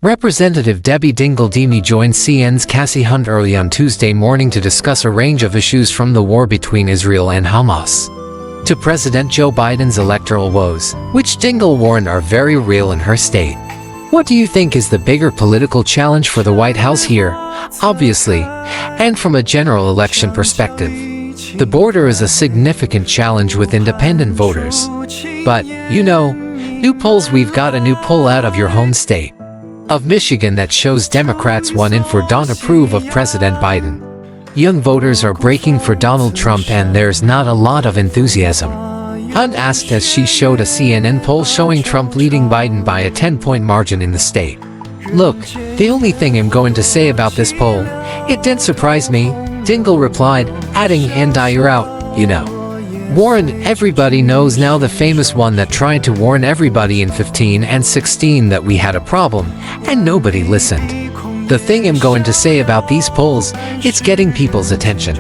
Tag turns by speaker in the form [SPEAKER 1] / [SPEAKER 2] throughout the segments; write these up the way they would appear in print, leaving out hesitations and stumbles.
[SPEAKER 1] Representative Debbie Dingell joined CNN's Cassie Hunt early on Tuesday morning to discuss a range of issues from the war between Israel and Hamas to President Joe Biden's electoral woes, which Dingell warned are very real in her state. What do you think is the bigger political challenge for the White House here? Obviously, and from a general election perspective, the border is a significant challenge with independent voters. But, new polls. We've got a new poll out of your home state of Michigan that shows Democrats won in for don't approve of President Biden. Young voters are breaking for Donald Trump and there's not a lot of enthusiasm. Hunt asked as she showed a CNN poll showing Trump leading Biden by a 10-point margin in the state. Look, the only thing I'm going to say about this poll, it didn't surprise me, Dingell replied, adding, and you're out, Warren, everybody knows now, the famous one that tried to warn everybody in 15 and 16 that we had a problem, and nobody listened. The thing I'm going to say about these polls, it's getting people's attention.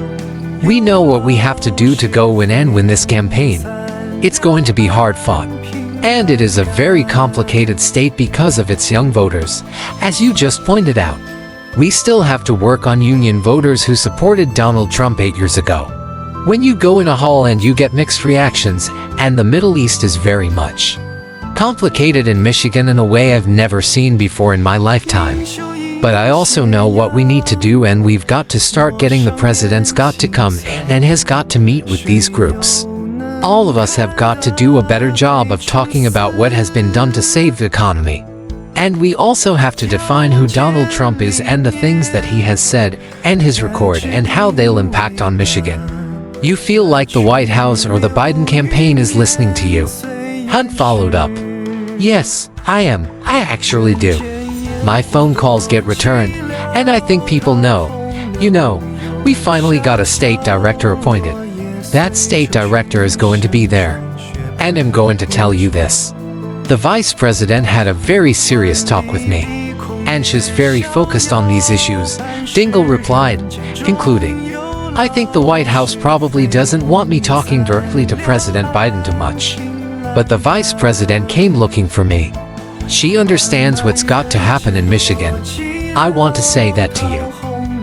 [SPEAKER 1] We know what we have to do to go win this campaign. It's going to be hard fought. And it is a very complicated state because of its young voters, as you just pointed out. We still have to work on union voters who supported Donald Trump 8 years ago. When you go in a hall and you get mixed reactions, and the Middle East is very much complicated in Michigan in a way I've never seen before in my lifetime. But I also know what we need to do, and we've got to start getting the president's got to come and has got to meet with these groups. All of us have got to do a better job of talking about what has been done to save the economy. And we also have to define who Donald Trump is and the things that he has said and his record and how they'll impact on Michigan. You feel like the White House or the Biden campaign is listening to you? Hunt followed up. Yes, I am. I actually do. My phone calls get returned, and I think people know. We finally got a state director appointed. That state director is going to be there. And I'm going to tell you this. The vice president had a very serious talk with me. And she's very focused on these issues, Dingell replied, concluding, I think the White House probably doesn't want me talking directly to President Biden too much. But the vice president came looking for me. She understands what's got to happen in Michigan. I want to say that to you.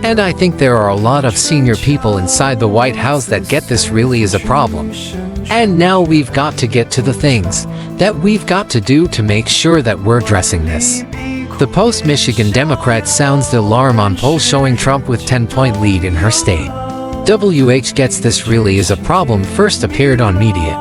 [SPEAKER 1] And I think there are a lot of senior people inside the White House that get this really is a problem. And now we've got to get to the things that we've got to do to make sure that we're addressing this. The post-Michigan Democrat sounds the alarm on poll showing Trump with 10-point lead in her state. WH gets this really is a problem first appeared on media.